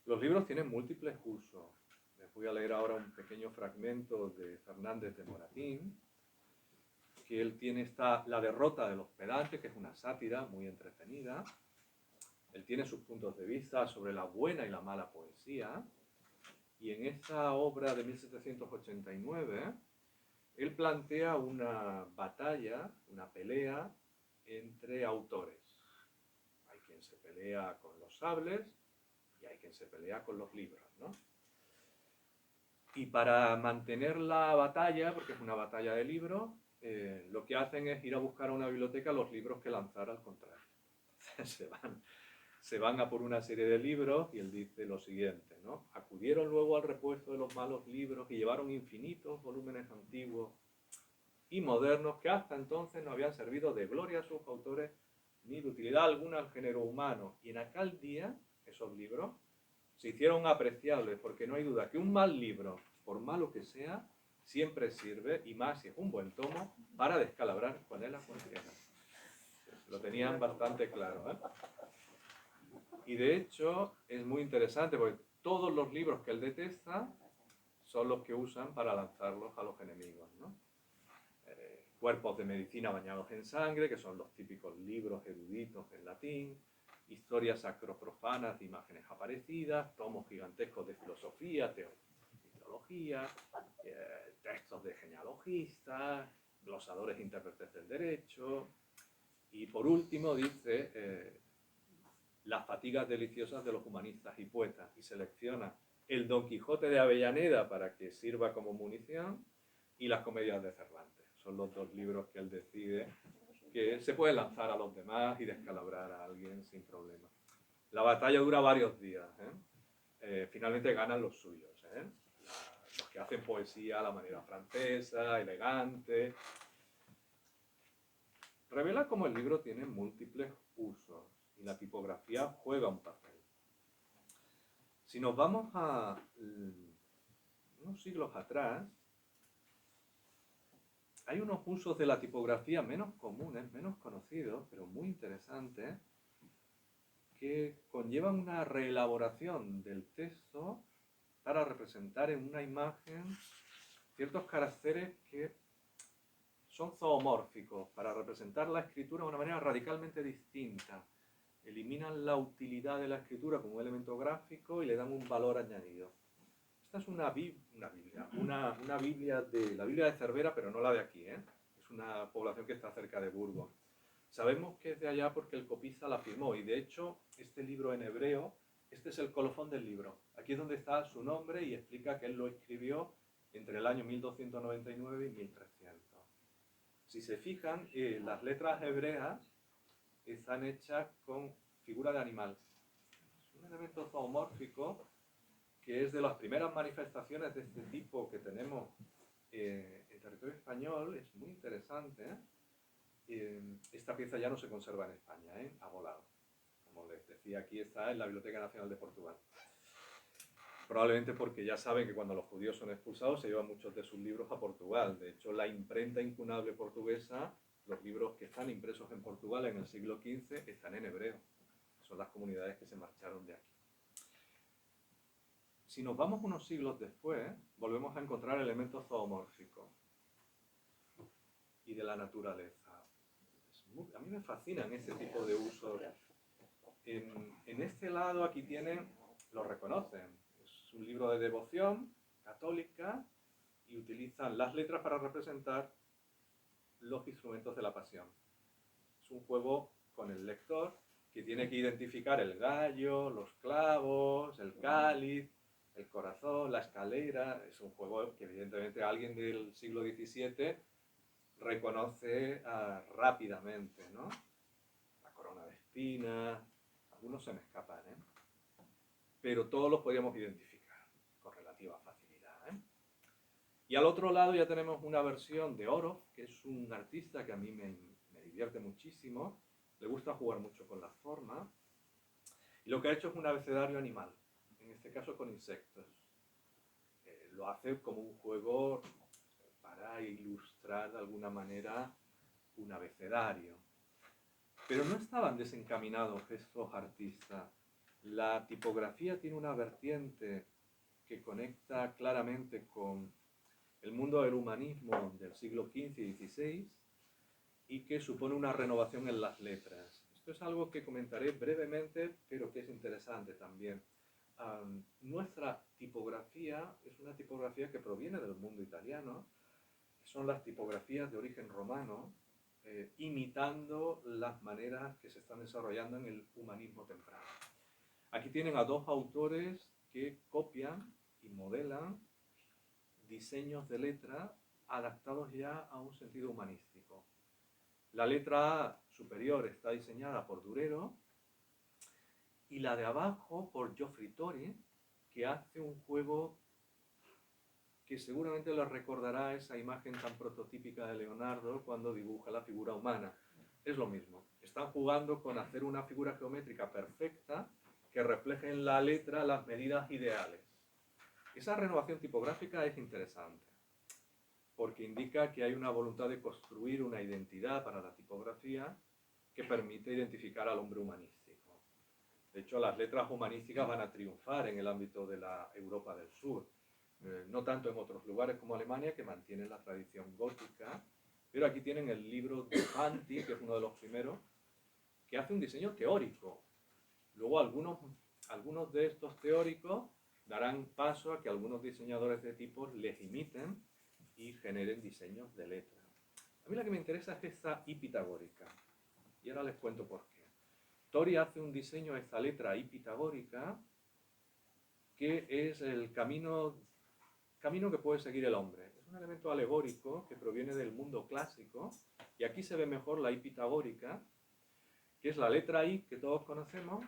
[SPEAKER 2] Los libros tienen múltiples usos. Les voy a leer ahora un pequeño fragmento de Fernández de Moratín, que él tiene La derrota de los pedantes, que es una sátira muy entretenida. Él tiene sus puntos de vista sobre la buena y la mala poesía, y en esta obra de 1789, él plantea una batalla, una pelea entre autores. Hay quien se pelea con los sables y hay quien se pelea con los libros, ¿no? Y para mantener la batalla, porque es una batalla de libros, lo que hacen es ir a buscar a una biblioteca los libros que lanzar al contrario. se van a por una serie de libros y él dice lo siguiente, ¿no? Acudieron luego al repuesto de los malos libros y llevaron infinitos volúmenes antiguos y modernos que hasta entonces no habían servido de gloria a sus autores ni de utilidad alguna al género humano. Y en aquel día, esos libros se hicieron apreciables, porque no hay duda que un mal libro, por malo que sea, siempre sirve, y más si es un buen tomo, para descalabrar con él a cualquiera. Lo tenían bastante claro, ¿eh? Y de hecho es muy interesante porque todos los libros que él detesta son los que usan para lanzarlos a los enemigos, ¿no? Cuerpos de medicina bañados en sangre, que son los típicos libros eruditos en latín, historias sacroprofanas de imágenes aparecidas, tomos gigantescos de filosofía, teología, textos de genealogistas, glosadores e intérpretes del derecho, y por último dice las fatigas deliciosas de los humanistas y poetas, y selecciona el Don Quijote de Avellaneda para que sirva como munición y las comedias de Cervantes. Son los dos libros que él decide que se puede lanzar a los demás y descalabrar a alguien sin problema. La batalla dura varios días, finalmente ganan los suyos, los que hacen poesía a la manera francesa, elegante. Revela cómo el libro tiene múltiples usos y la tipografía juega un papel. Si nos vamos a unos siglos atrás, hay unos usos de la tipografía menos comunes, menos conocidos, pero muy interesantes, que conllevan una reelaboración del texto para representar en una imagen ciertos caracteres que son zoomórficos, para representar la escritura de una manera radicalmente distinta. Eliminan la utilidad de la escritura como un elemento gráfico y le dan un valor añadido. Esta es una Biblia de la Biblia de Cervera, pero no la de aquí, Es es una población que está cerca de Burgos. Sabemos que es de allá porque el copista la firmó y de hecho este libro en hebreo, este es el colofón del libro. Aquí es donde está su nombre y explica que él lo escribió entre el año 1299 y 1300. Si se fijan, las letras hebreas están hechas con figura de animal. Es un elemento zoomórfico que es de las primeras manifestaciones de este tipo que tenemos en territorio español. Es muy interesante. Esta pieza ya no se conserva en España, ha volado. Como les decía, aquí está en la Biblioteca Nacional de Portugal. Probablemente porque ya saben que cuando los judíos son expulsados se llevan muchos de sus libros a Portugal. De hecho, la imprenta incunable portuguesa, los libros que están impresos en Portugal en el siglo XV están en hebreo. Son las comunidades que se marcharon de aquí. Si nos vamos unos siglos después, volvemos a encontrar elementos zoomórficos y de la naturaleza. A mí me fascinan ese tipo de usos. En este lado aquí tienen, lo reconocen, es un libro de devoción católica y utilizan las letras para representar los instrumentos de la pasión. Es un juego con el lector que tiene que identificar el gallo, los clavos, el cáliz, el corazón, la escalera. Es un juego que evidentemente alguien del siglo XVII reconoce rápidamente, ¿no? La corona de espinas, algunos se me escapan, pero todos los podríamos identificar con relativa facilidad. Y al otro lado ya tenemos una versión de Oro, que es un artista que a mí me divierte muchísimo, le gusta jugar mucho con las formas, y lo que ha hecho es un abecedario animal, en este caso con insectos. Lo hace como un juego para ilustrar de alguna manera un abecedario. Pero no estaban desencaminados estos artistas. La tipografía tiene una vertiente que conecta claramente con el mundo del humanismo del siglo XV y XVI y que supone una renovación en las letras. Esto es algo que comentaré brevemente, pero que es interesante también. Nuestra tipografía es una tipografía que proviene del mundo italiano. Son las tipografías de origen romano, imitando las maneras que se están desarrollando en el humanismo temprano. Aquí tienen a dos autores que copian y modelan diseños de letra adaptados ya a un sentido humanístico. La letra A superior está diseñada por Durero y la de abajo por Geoffrey Tori, que hace un juego que seguramente les recordará esa imagen tan prototípica de Leonardo cuando dibuja la figura humana. Es lo mismo. Están jugando con hacer una figura geométrica perfecta que refleje en la letra las medidas ideales. Esa renovación tipográfica es interesante, porque indica que hay una voluntad de construir una identidad para la tipografía que permite identificar al hombre humanístico. De hecho, las letras humanísticas van a triunfar en el ámbito de la Europa del Sur. No tanto en otros lugares como Alemania, que mantienen la tradición gótica, pero aquí tienen el libro de Fanti, que es uno de los primeros, que hace un diseño teórico. Luego algunos de estos teóricos darán paso a que algunos diseñadores de tipos les imiten y generen diseños de letra. A mí la que me interesa es esta I pitagórica, y ahora les cuento por qué. Tori hace un diseño a esta letra I pitagórica que es el camino que puede seguir el hombre. Es un elemento alegórico que proviene del mundo clásico, y aquí se ve mejor la I pitagórica, que es la letra I que todos conocemos,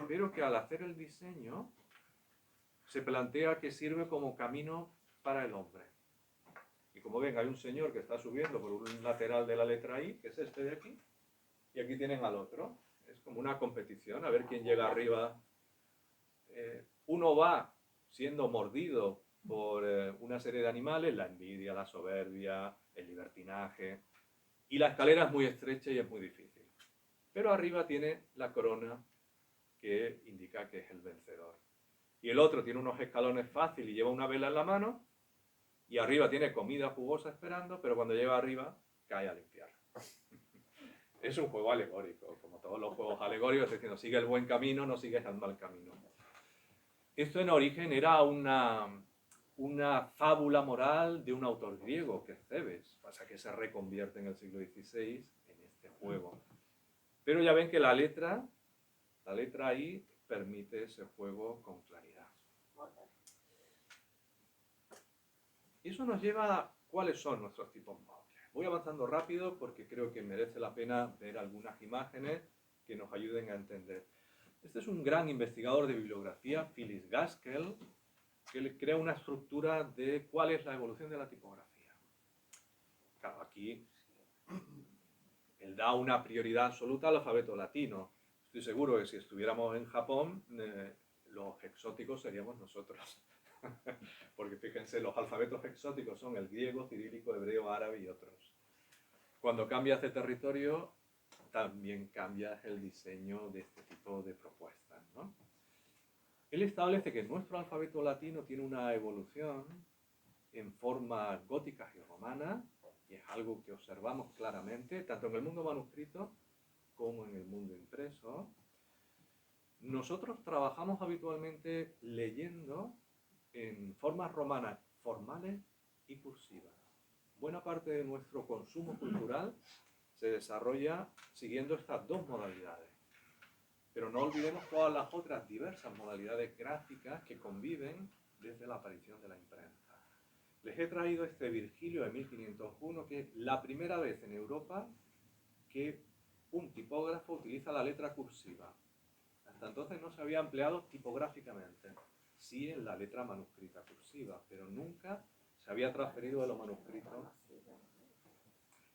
[SPEAKER 2] pero que al hacer el diseño se plantea que sirve como camino para el hombre. Y como ven, hay un señor que está subiendo por un lateral de la letra I, que es este de aquí, y aquí tienen al otro. Es como una competición, a ver quién llega arriba. Uno va siendo mordido por una serie de animales, la envidia, la soberbia, el libertinaje, y la escalera es muy estrecha y es muy difícil. Pero arriba tiene la corona que indica que es el vencedor. Y el otro tiene unos escalones fáciles y lleva una vela en la mano, y arriba tiene comida jugosa esperando, pero cuando llega arriba cae al infierno. Es un juego alegórico, como todos los juegos alegóricos, diciendo sigue el buen camino, no sigues el mal camino. Esto en origen era una una fábula moral de un autor griego, que es Cebes. Pasa que se reconvierte en el siglo XVI en este juego. Pero ya ven que la letra ahí permite ese juego con claridad. Y eso nos lleva a cuáles son nuestros tipos móviles. Voy avanzando rápido porque creo que merece la pena ver algunas imágenes que nos ayuden a entender. Este es un gran investigador de bibliografía, Phyllis Gaskell, que le crea una estructura de cuál es la evolución de la tipografía. Claro, aquí él da una prioridad absoluta al alfabeto latino. Estoy seguro que si estuviéramos en Japón, los exóticos seríamos nosotros. Porque fíjense, los alfabetos exóticos son el griego, cirílico, hebreo, árabe y otros. Cuando cambias de territorio, también cambias el diseño de este tipo de propuestas, ¿no? Él establece que nuestro alfabeto latino tiene una evolución en formas góticas y romanas, y es algo que observamos claramente, tanto en el mundo manuscrito como en el mundo impreso. Nosotros trabajamos habitualmente leyendo en formas romanas formales y cursivas. Buena parte de nuestro consumo cultural se desarrolla siguiendo estas dos modalidades. Pero no olvidemos todas las otras diversas modalidades gráficas que conviven desde la aparición de la imprenta. Les he traído este Virgilio de 1501, que es la primera vez en Europa que un tipógrafo utiliza la letra cursiva. Hasta entonces no se había empleado tipográficamente, sí en la letra manuscrita cursiva, pero nunca se había transferido de lo manuscrito.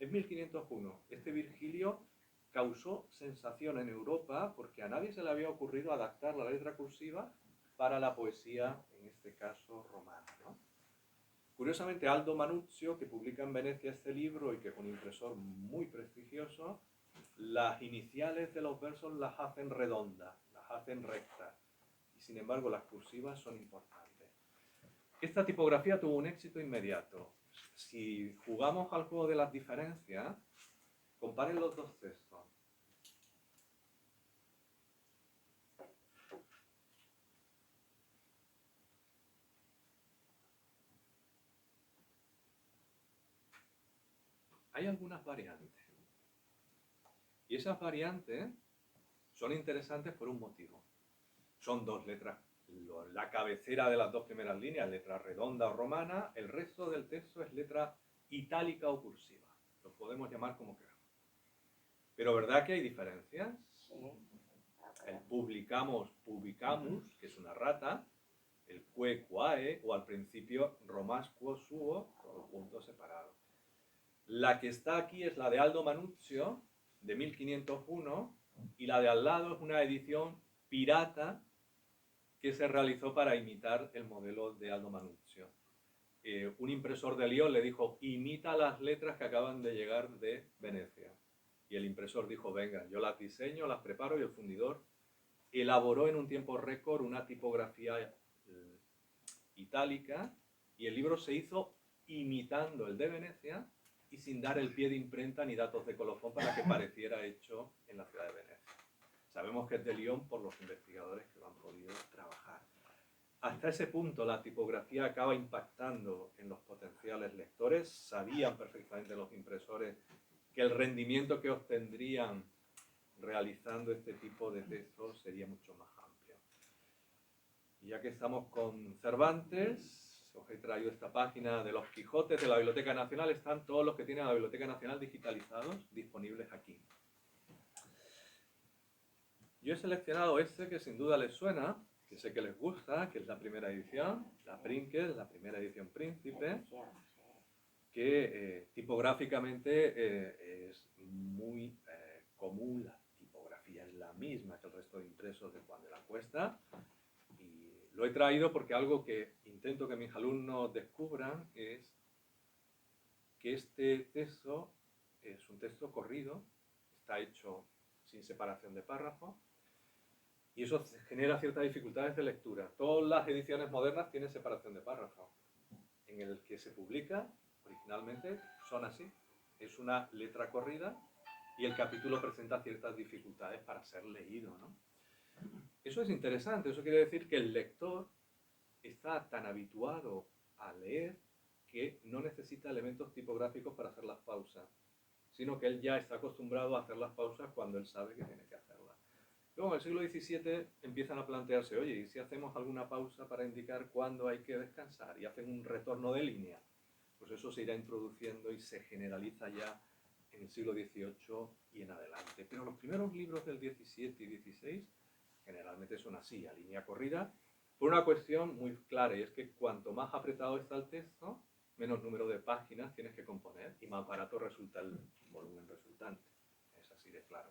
[SPEAKER 2] En 1501, este Virgilio causó sensación en Europa porque a nadie se le había ocurrido adaptar la letra cursiva para la poesía, en este caso romana, ¿no? Curiosamente, Aldo Manuzio, que publica en Venecia este libro y que es un impresor muy prestigioso, las iniciales de los versos las hacen redondas, las hacen rectas, y sin embargo las cursivas son importantes. Esta tipografía tuvo un éxito inmediato. Si jugamos al juego de las diferencias, comparen los dos textos. Hay algunas variantes. Y esas variantes son interesantes por un motivo. Son dos letras, la cabecera de las dos primeras líneas, letra redonda o romana, el resto del texto es letra itálica o cursiva. Lo podemos llamar como queramos. Pero ¿verdad que hay diferencias?
[SPEAKER 1] Sí.
[SPEAKER 2] El publicamus, que es una rata, el que, quae, o al principio romás, quo, suo, todo punto separado. La que está aquí es la de Aldo Manuzio, de 1501, y la de al lado es una edición pirata que se realizó para imitar el modelo de Aldo Manuzio. Un impresor de Lyon le dijo, imita las letras que acaban de llegar de Venecia. Y el impresor dijo, venga, yo las diseño, las preparo, y el fundidor elaboró en un tiempo récord una tipografía itálica, y el libro se hizo imitando el de Venecia y sin dar el pie de imprenta ni datos de colofón para que pareciera hecho en la ciudad de Venecia. Sabemos que es de Lyon por los investigadores que lo han podido trabajar. Hasta ese punto la tipografía acaba impactando en los potenciales lectores. Sabían perfectamente los impresores que el rendimiento que obtendrían realizando este tipo de textos sería mucho más amplio. Y ya que estamos con Cervantes, os he traído esta página de los Quijotes de la Biblioteca Nacional. Están todos los que tienen la Biblioteca Nacional digitalizados, disponibles aquí. Yo he seleccionado este que sin duda les suena, que sé que les gusta, que es la primera edición, la Princes, la primera edición Príncipe, que tipográficamente es muy común. La tipografía es la misma que el resto de impresos de Juan de la Cuesta, y lo he traído porque algo que intento que mis alumnos descubran es que este texto es un texto corrido, está hecho sin separación de párrafos, y eso genera ciertas dificultades de lectura. Todas las ediciones modernas tienen separación de párrafos. En el que se publica originalmente son así. Es una letra corrida y el capítulo presenta ciertas dificultades para ser leído, ¿no? Eso es interesante. Eso quiere decir que el lector está tan habituado a leer que no necesita elementos tipográficos para hacer las pausas, sino que él ya está acostumbrado a hacer las pausas cuando él sabe que tiene que hacerlas. Luego, en el siglo XVII empiezan a plantearse, oye, ¿y si hacemos alguna pausa para indicar cuándo hay que descansar? Y hacen un retorno de línea. Pues eso se irá introduciendo y se generaliza ya en el siglo XVIII y en adelante. Pero los primeros libros del XVII y XVI generalmente son así, a línea corrida, por una cuestión muy clara, y es que cuanto más apretado está el texto, menos número de páginas tienes que componer y más barato resulta el volumen resultante. Es así de claro.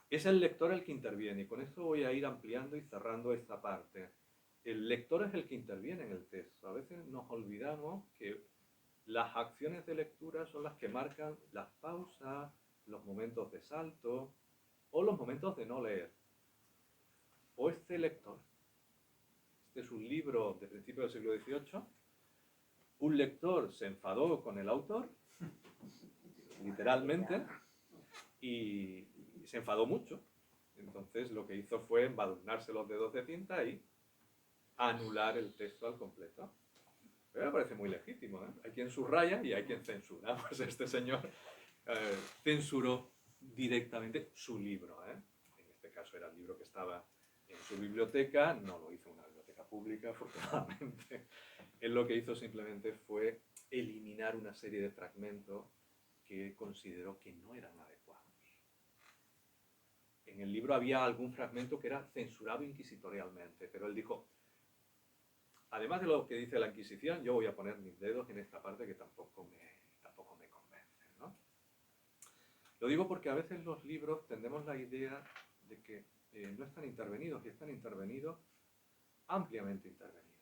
[SPEAKER 2] Es el lector el que interviene, y con esto voy a ir ampliando y cerrando esta parte. El lector es el que interviene en el texto. A veces nos olvidamos que las acciones de lectura son las que marcan las pausas, los momentos de salto o los momentos de no leer. O este lector, este es un libro de principios del siglo XVIII, un lector se enfadó con el autor, literalmente, y se enfadó mucho. Entonces lo que hizo fue embadurnarse los dedos de tinta y anular el texto al completo. Pero me parece muy legítimo, ¿eh? Hay quien subraya y hay quien censura. Pues este señor censuró directamente su libro, ¿eh? En este caso era el libro que estaba en su biblioteca, no lo hizo en una biblioteca pública, afortunadamente. Él lo que hizo simplemente fue eliminar una serie de fragmentos que consideró que no eran adecuados. En el libro había algún fragmento que era censurado inquisitorialmente, pero él dijo, además de lo que dice la Inquisición, yo voy a poner mis dedos en esta parte que tampoco me convence, ¿no? Lo digo porque a veces los libros tendemos la idea de que no están intervenidos, y están intervenidos, ampliamente intervenidos.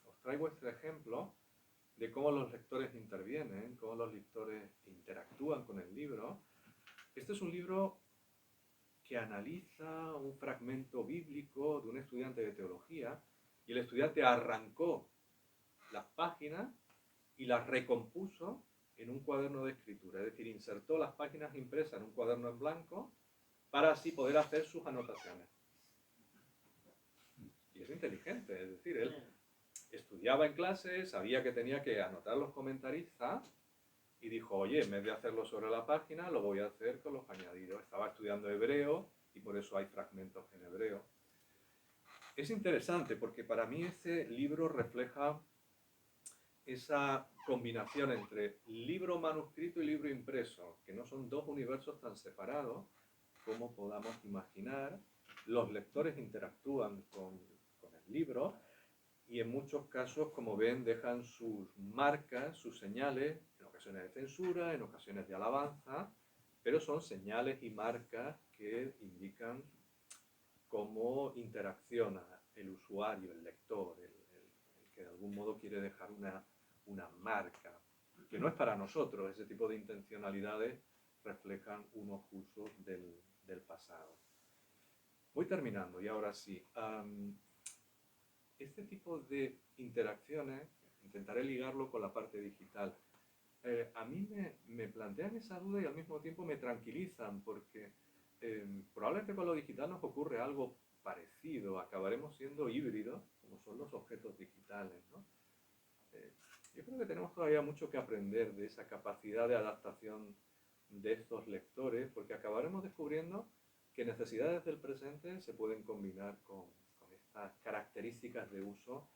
[SPEAKER 2] Os traigo este ejemplo de cómo los lectores intervienen, cómo los lectores interactúan con el libro. Este es un libro que analiza un fragmento bíblico de un estudiante de teología, y el estudiante arrancó las páginas y las recompuso en un cuaderno de escritura, es decir, insertó las páginas impresas en un cuaderno en blanco para así poder hacer sus anotaciones. Y es inteligente, es decir, él estudiaba en clase, sabía que tenía que anotar los comentaristas y dijo, oye, en vez de hacerlo sobre la página, lo voy a hacer con los añadidos. Estaba estudiando hebreo y por eso hay fragmentos en hebreo. Es interesante porque para mí este libro refleja esa combinación entre libro manuscrito y libro impreso, que no son dos universos tan separados como podamos imaginar. Los lectores interactúan con el libro y en muchos casos, como ven, dejan sus marcas, sus señales, en ocasiones de censura, en ocasiones de alabanza, pero son señales y marcas que indican cómo interacciona el usuario, el lector, el que de algún modo quiere dejar una marca, que no es para nosotros. Ese tipo de intencionalidades reflejan unos usos del pasado. Voy terminando y ahora sí. Este tipo de interacciones, intentaré ligarlo con la parte digital. A mí me plantean esa duda y al mismo tiempo me tranquilizan, porque probablemente con lo digital nos ocurre algo parecido. Acabaremos siendo híbridos, como son los objetos digitales, ¿no? Yo creo que tenemos todavía mucho que aprender de esa capacidad de adaptación de estos lectores, porque acabaremos descubriendo que necesidades del presente se pueden combinar con estas características de uso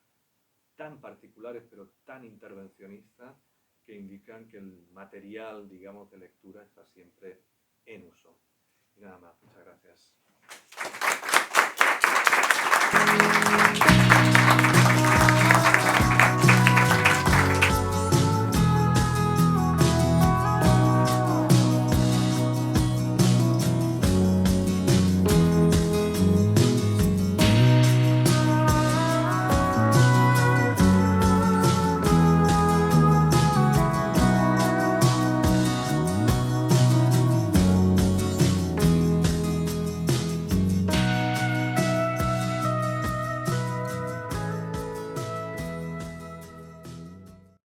[SPEAKER 2] tan particulares pero tan intervencionistas, que indican que el material, digamos, de lectura está siempre en uso. Y nada más, muchas gracias.